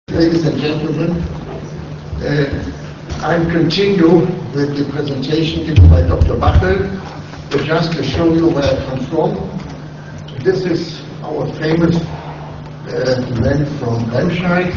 Ladies and gentlemen, I continue with the presentation given by Dr. Bachel, but just to show you where I come from. This is our famous man from Remscheid.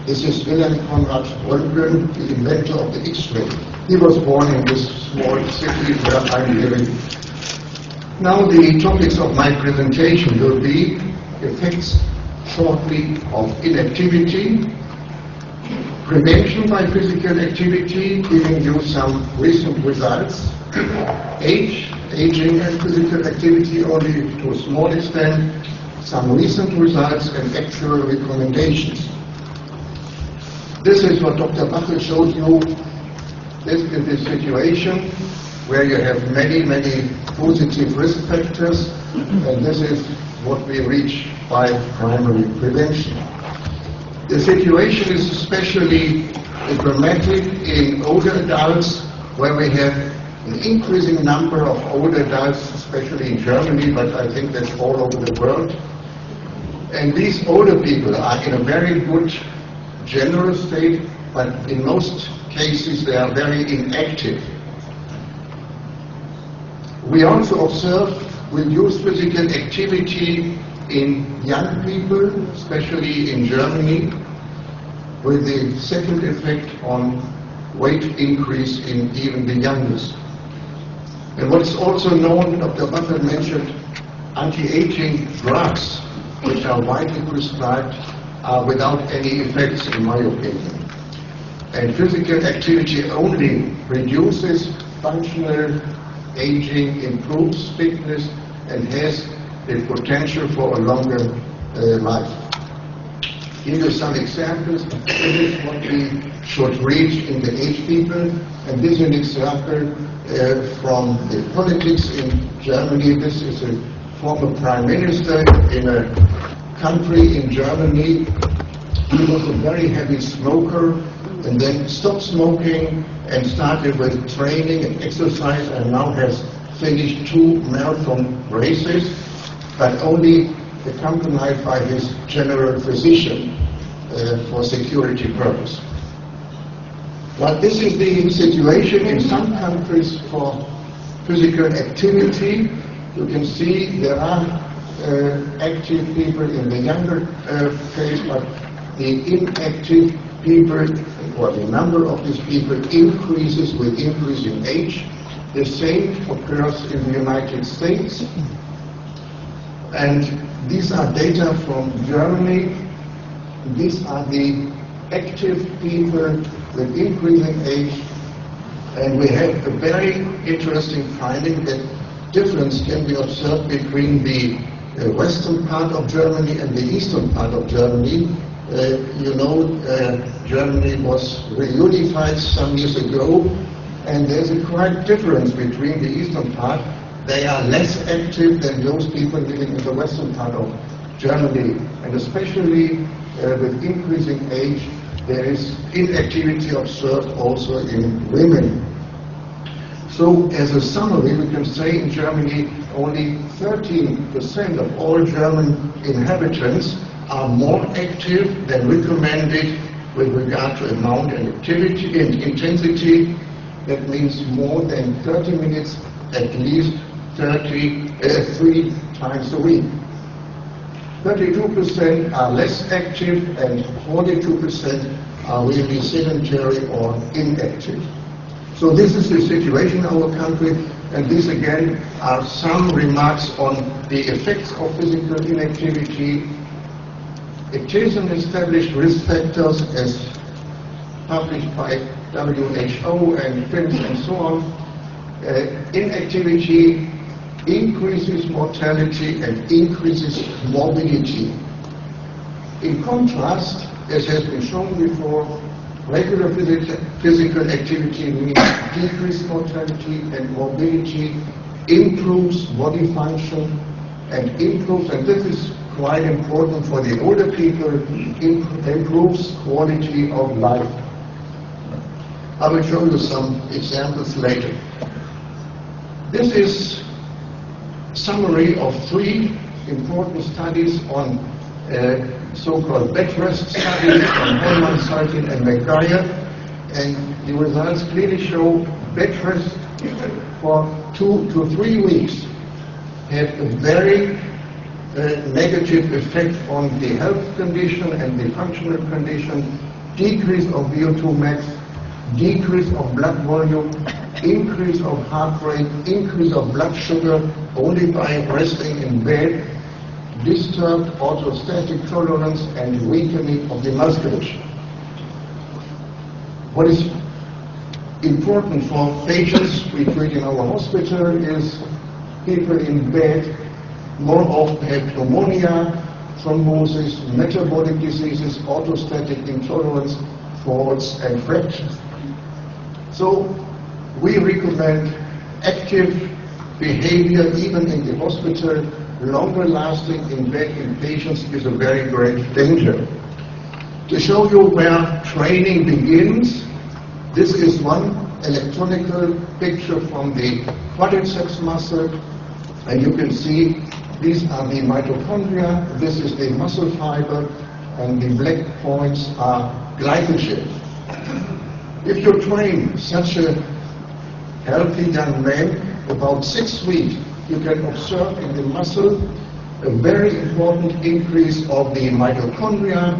This is Wilhelm Conrad Röntgen, the inventor of the X-ray. He was born in this small city where I'm living. Now the topics of my presentation will be effects shortly of inactivity, prevention by physical activity, giving you some recent results, aging and physical activity only to a small extent, some recent results and actual recommendations. This is what Dr. Bachel showed you. This is the situation where you have many positive risk factors, and this is what we reach by primary prevention. The situation is especially dramatic in older adults, where we have an increasing number of older adults, especially in Germany, but I think that's all over the world. And these older people are in a very good general state, but in most cases they are very inactive. We also observe reduced physical activity in young people, especially in Germany, with the second effect on weight increase in even the youngest. And what is also known, Dr. Bachel mentioned, anti-aging drugs, which are widely prescribed, are without any effects, in my opinion. And physical activity only reduces functional aging, improves fitness, and has the potential for a longer life. Give you some examples. This is what we should reach in the aged people, and this is an example from the politics in Germany. This is a former prime minister in a country in Germany. He was a very heavy smoker and then stopped smoking and started with training and exercise, and now has finished 2 marathon races, but only accompanied by his general physician for security purpose. But this is the situation in some countries for physical activity. You can see there are active people in the younger phase, but the inactive people, or the number of these people, increases with increasing age. The same occurs in the United States. And these are data from Germany. These are the active people with increasing age. And we have a very interesting finding that difference can be observed between the western part of Germany and the eastern part of Germany. Germany was reunified some years ago, and there's a quite difference between the eastern part. They are less active than those people living in the western part of Germany, and especially with increasing age, there is inactivity observed also in women. So as a summary, we can say in Germany only 13% of all German inhabitants are more active than recommended with regard to amount and activity and intensity. That means more than 30 minutes, at least 3 times a week. 32% are less active, and 42% are really sedentary or inactive. So this is the situation in our country, and these again are some remarks on the effects of physical inactivity. It is an established risk factors as published by WHO and FIMS and so on. Inactivity increases mortality and increases morbidity. In contrast, as has been shown before, regular physical activity means decreased mortality and morbidity, improves body function, and this is quite important for the older people, improves quality of life. I will show you some examples later. This is summary of 3 important studies on so-called bed rest studies on Holman, Saltin, and McGuire, and the results clearly show bed rest for 2 to 3 weeks had a very negative effect on the health condition and the functional condition, decrease of VO2 max, decrease of blood volume, increase of heart rate, increase of blood sugar only by resting in bed, disturbed orthostatic tolerance, and weakening of the musculature. What is important for patients we treat in our hospital is people in bed more often have pneumonia, thrombosis, metabolic diseases, orthostatic intolerance, falls, and fractures. So we recommend active behavior even in the hospital. Longer lasting in bed in patients is a very great danger. To show you where training begins, this is one electronic picture from the quadriceps muscle, and you can see these are the mitochondria, this is the muscle fiber, and the black points are glycogen. If you train such a healthy young man, about 6 weeks, you can observe in the muscle a very important increase of the mitochondria.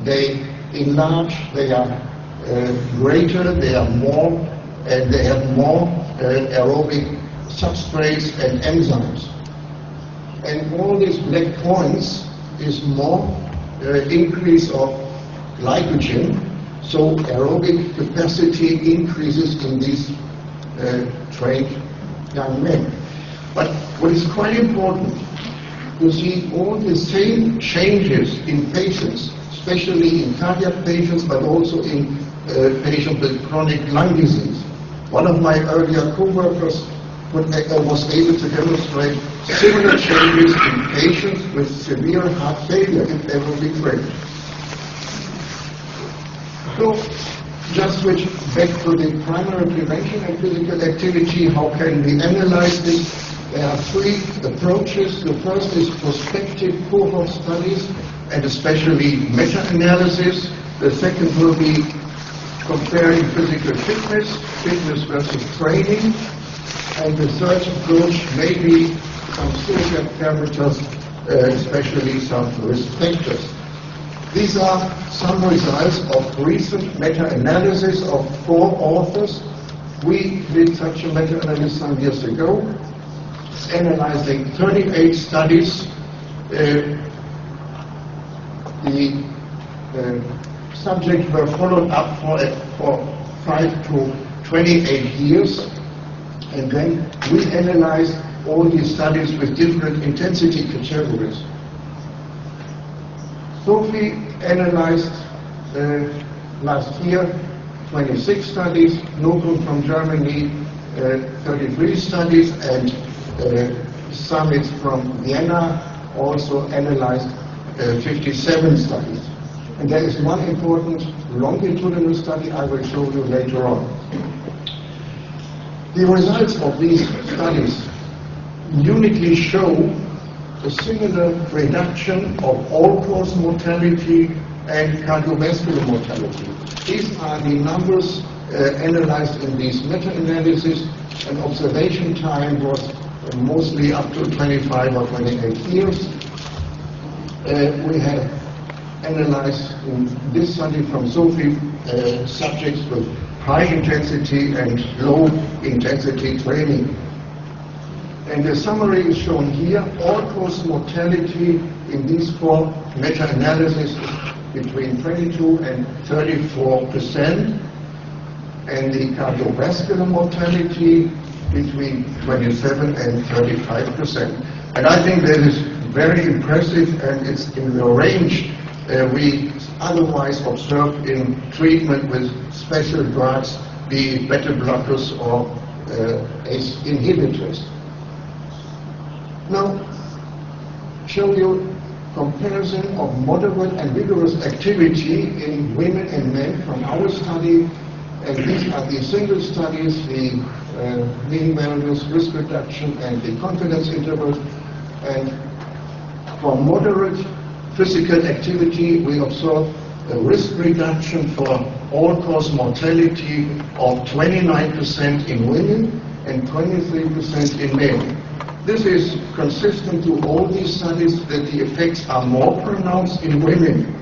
They enlarge, they are greater, they are more, and they have more aerobic substrates and enzymes. And all these black points is more increase of glycogen, so aerobic capacity increases in these trained young men. But what is quite important, you see all the same changes in patients, especially in cardiac patients, but also in patients with chronic lung disease. One of my earlier co-workers was able to demonstrate similar changes in patients with severe heart failure if they will be trained. So, just switch back to the primary prevention and physical activity. How can we analyze this? There are 3 approaches. The first is prospective cohort studies and especially meta-analysis. The second will be comparing physical fitness versus training. And the third approach may be some surrogate parameters, especially some risk factors. These are some results of recent meta-analysis of 4 authors. We did such a meta-analysis some years ago, analyzing 38 studies. The subjects were followed up for 5 to 28 years, and then we analyzed all these studies with different intensity categories. Sophie analyzed last year 26 studies, Nogum from Germany 33 studies, and Summits from Vienna also analyzed 57 studies. And there is one important longitudinal study I will show you later on. The results of these studies uniquely show a similar reduction of all-cause mortality and cardiovascular mortality. These are the numbers analyzed in these meta-analysis, and observation time was mostly up to 25 or 28 years. We have analyzed in this study from Sophie subjects with high intensity and low intensity training. And the summary is shown here. All-cause mortality in these 4 meta-analyses between 22 and 34%, and the cardiovascular mortality between 27 and 35%. And I think that is very impressive, and it's in the range we otherwise observe in treatment with special drugs, be it beta blockers or ACE inhibitors. Now, show you comparison of moderate and vigorous activity in women and men from our study. And these are the single studies, the mean values, risk reduction, and the confidence intervals. And for moderate physical activity, we observe a risk reduction for all-cause mortality of 29% in women and 23% in men. This is consistent to all these studies that the effects are more pronounced in women.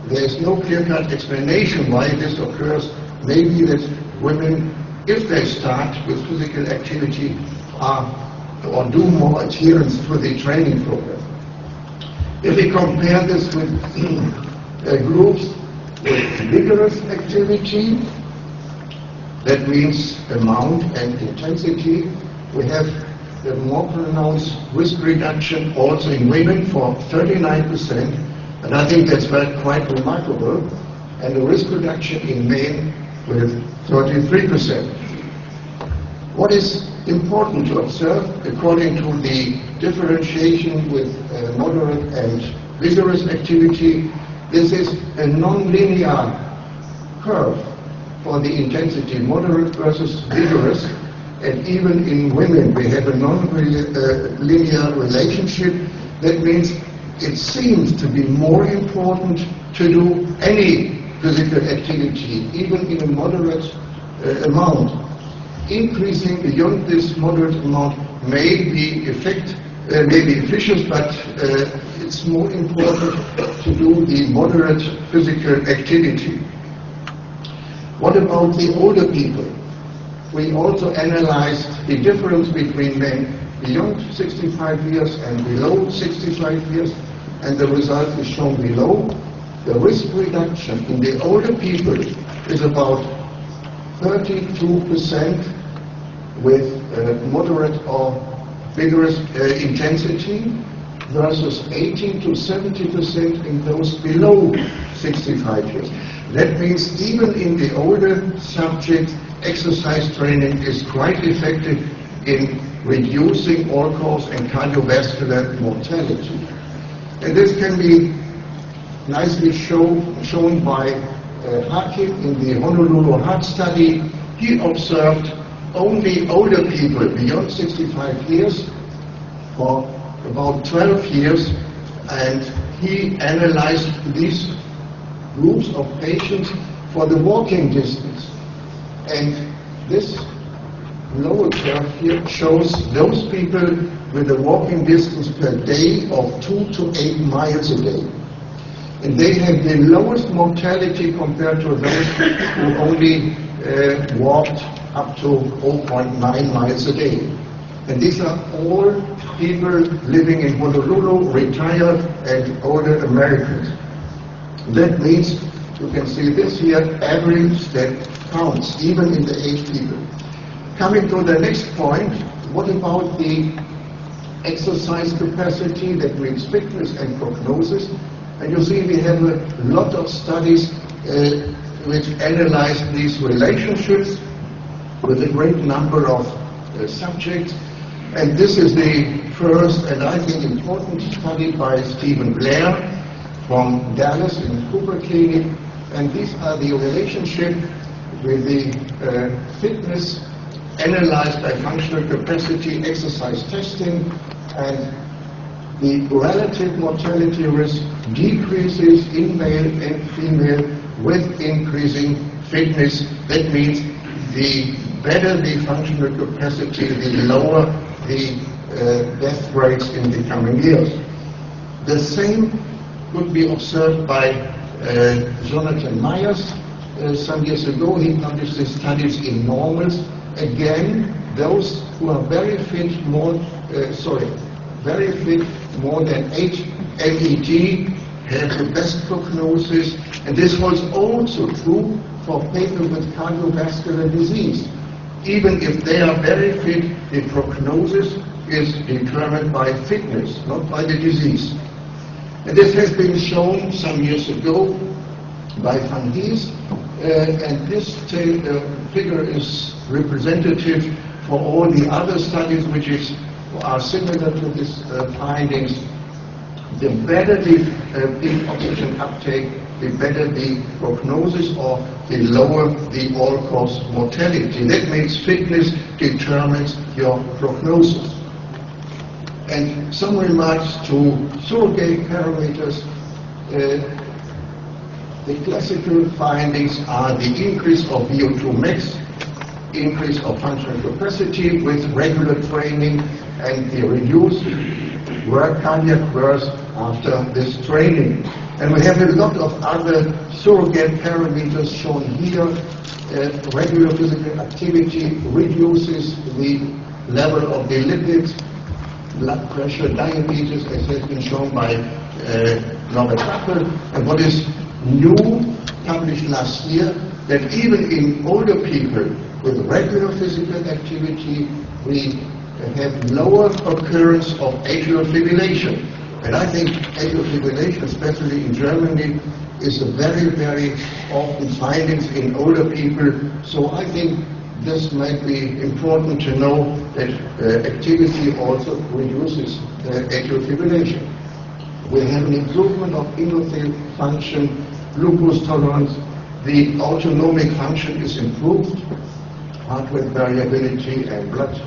There is no clear-cut explanation why this occurs. Maybe that women, if they start with physical activity, or do more adherence to the training program. If we compare this with groups with vigorous activity, that means amount and intensity, we have a more pronounced risk reduction also in women for 39%, and I think that's quite remarkable, and a risk reduction in men with 33%. What is important to observe, according to the differentiation with moderate and vigorous activity, this is a non-linear curve for the intensity, moderate versus vigorous, and even in women we have a non-linear relationship. That means it seems to be more important to do any physical activity, even in a moderate amount. Increasing beyond this moderate amount may be efficient, but it's more important to do the moderate physical activity. What about the older people? We also analyzed the difference between men beyond 65 years and below 65 years, and the result is shown below. The risk reduction in the older people is about 32% with moderate or vigorous intensity versus 18 to 70% in those below 65 years. That means even in the older subjects, exercise training is quite effective in reducing all-cause and cardiovascular mortality. And this can be nicely shown by Hakim in the Honolulu Heart Study. He observed only older people beyond 65 years for about 12 years, and he analyzed these groups of patients for the walking distance. And this lower curve here shows those people with a walking distance per day of 2 to 8 miles a day. And they have the lowest mortality compared to those who only walked up to 0.9 miles a day. And these are all people living in Honolulu, retired and older Americans. That means, you can see this here, every step counts, even in the aged people. Coming to the next point, what about the exercise capacity? That means fitness and prognosis. And you see we have a lot of studies which analyze these relationships with a great number of subjects. And this is the first and I think important study by Stephen Blair from Dallas in Cooper Clinic. And these are the relationship with the fitness analyzed by functional capacity exercise testing, and the relative mortality risk decreases in male and female with increasing fitness. That means the better the functional capacity, the lower the death rates in the coming years. The same could be observed by Jonathan Myers. Some years ago he published his studies in normals. Again, those who are very fit, more than 8 MET have the best prognosis, and this holds also true for people with cardiovascular disease. Even if they are very fit, the prognosis is determined by fitness, not by the disease. And this has been shown some years ago by Van Dies, and this figure is representative for all the other studies which are similar to these findings. The better the peak oxygen uptake, the better the prognosis, or the lower the all-cause mortality. That means fitness determines your prognosis. And some remarks to surrogate parameters. The classical findings are the increase of VO2 max, increase of functional capacity with regular training, and the reduced cardiac burst after this training. And we have a lot of other surrogate parameters shown here. Regular physical activity reduces the level of the lipids, blood pressure, diabetes, as has been shown by Norbert Rappel. And what is new, published last year, that even in older people with regular physical activity, we have lower occurrence of atrial fibrillation. And I think atrial fibrillation, especially in Germany, is a very, very often findings in older people. So I think this might be important to know that activity also reduces atrial fibrillation. We have an improvement of endothelial function, glucose tolerance, the autonomic function is improved, heart rate variability and blood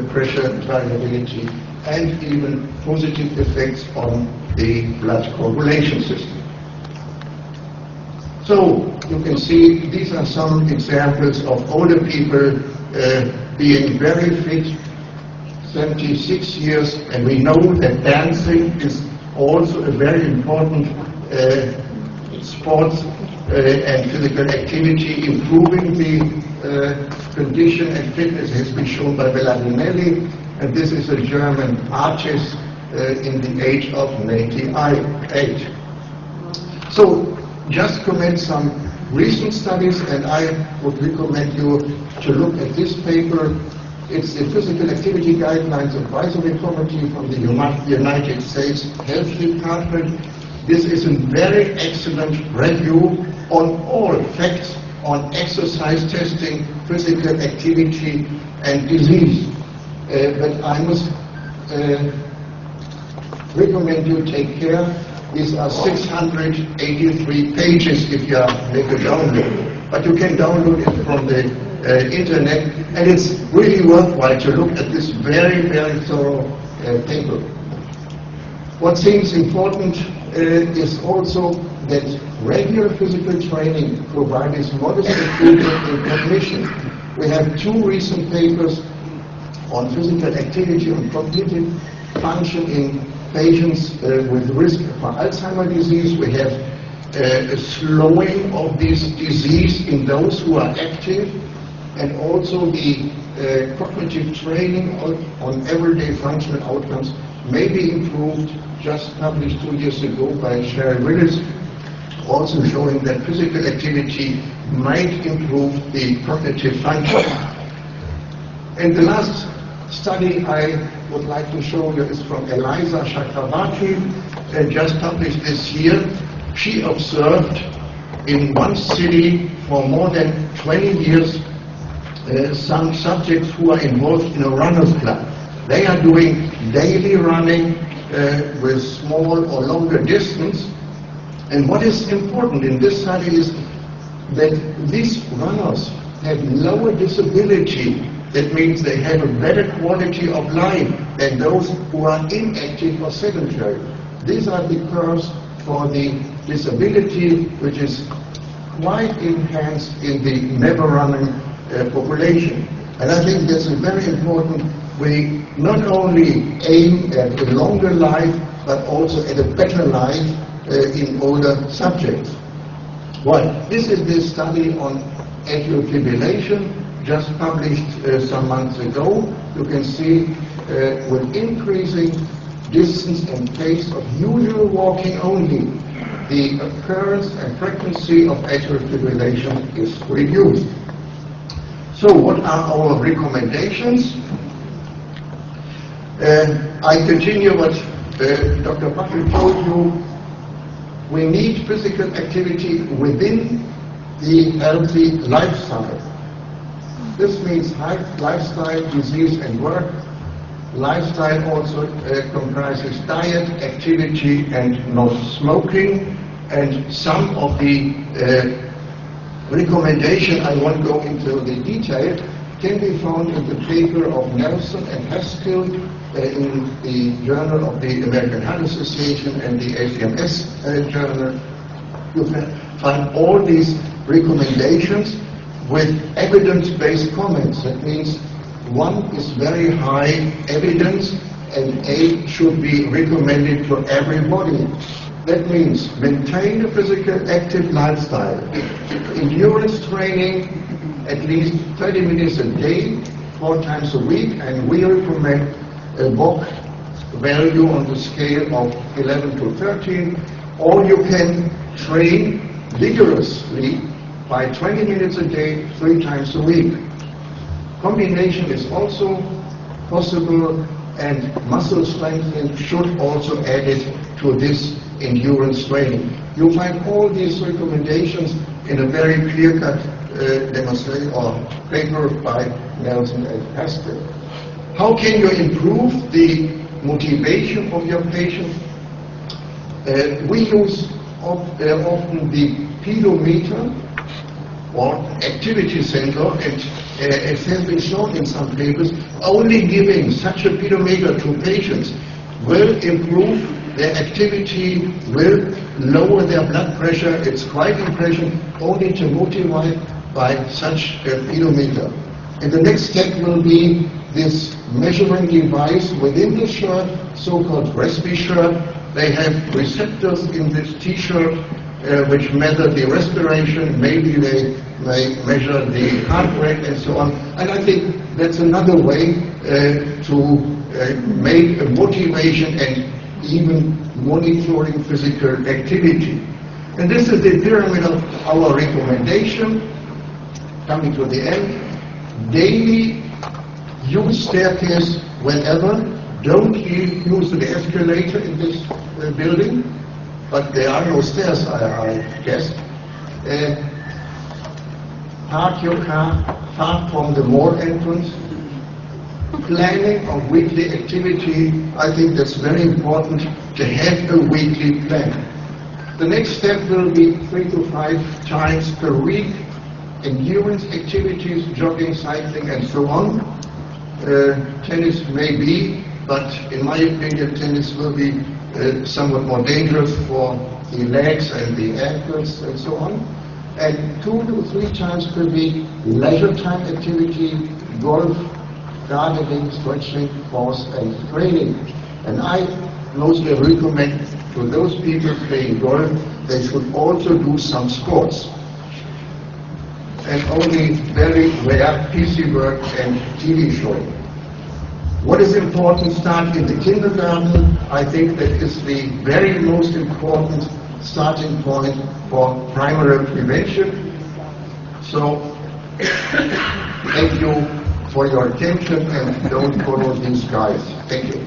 pressure variability, and even positive effects on the blood coagulation system. So you can see these are some examples of older people being very fit, 76 years, and we know that dancing is also a very important sports and physical activity, improving the condition and fitness has been shown by Belladinelli, and this is a German artist in the age of 98. So just comment some recent studies, and I would recommend you to look at this paper. It's the Physical Activity Guidelines Advisory Committee from the United States Health Department. This is a very excellent review on all facts on exercise testing, physical activity, and disease. But I must recommend you take care. These are 683 pages if you make a download. But you can download it from the internet, and it's really worthwhile to look at this very, very thorough paper. What seems important is also that regular physical training provides modest improvement in cognition. We have two recent papers on physical activity and cognitive function in patients with risk for Alzheimer's disease. We have a slowing of this disease in those who are active, and also the cognitive training on everyday functional outcomes may be improved, just published 2 years ago by Cheryl Willis, also showing that physical activity might improve the cognitive function. And the last study I would like to show you is from Eliza Chakravarty, just published this year. She observed in one city for more than 20 years some subjects who are involved in a runner's club. They are doing daily running with small or longer distance. And what is important in this study is that these runners have lower disability. That means they have a better quality of life than those who are inactive or sedentary. These are the curves for the disability, which is quite enhanced in the never running population. And I think that's very important. We not only aim at a longer life, but also at a better life in older subjects. Well, this is the study on atrial fibrillation, just published some months ago. You can see with increasing distance and pace of usual walking only, the occurrence and frequency of atrial fibrillation is reduced. So what are our recommendations? I continue what Dr. Patrick told you. We need physical activity within the healthy lifestyle. This means lifestyle, disease, and work. Lifestyle also comprises diet, activity, and no smoking. And some of the recommendation, I won't go into the detail, can be found in the paper of Nelson and Haskell in the Journal of the American Heart Association and the ACMS Journal. You can find all these recommendations with evidence-based comments. That means one is very high evidence and A should be recommended to everybody. That means maintain a physical active lifestyle, endurance training at least 30 minutes a day, 4 times a week, and we recommend a walk value on the scale of 11 to 13, or you can train vigorously by 20 minutes a day, 3 times a week. Combination is also possible, and muscle strengthening should also add it to this endurance training. You'll find all these recommendations in a very clear-cut demonstration or paper by Nelson and Pascal. How can you improve the motivation of your patient? We use often the pedometer or activity center, and it has been shown in some papers, only giving such a pedometer to patients will improve their activity, will lower their blood pressure. It's quite impressive only to motivate by such a pedometer. And the next step will be this measuring device within the shirt, so-called Respi shirt. They have receptors in this T-shirt which measure the respiration. Maybe they may measure the heart rate and so on. And I think that's another way to make a motivation and even monitoring physical activity. And this is the pyramid of our recommendation. Coming to the end, daily use staircase whenever. Don't use the escalator in this building, but there are no stairs, I guess. Park your car far from the mall entrance. Planning of weekly activity, I think that's very important to have a weekly plan. The next step will be 3 to 5 times per week. Endurance activities, jogging, cycling, and so on. Tennis may be, but in my opinion, tennis will be somewhat more dangerous for the legs and the ankles and so on. And 2 to 3 times per week, leisure time activity, golf, gardening, stretching, force, and training. And I mostly recommend to those people playing golf, they should also do some sports. And only very rare PC work and TV showing. What is important? Start in the kindergarten. I think that is the very most important starting point for primary prevention. So, thank you for your attention, and don't follow these guys. Thank you.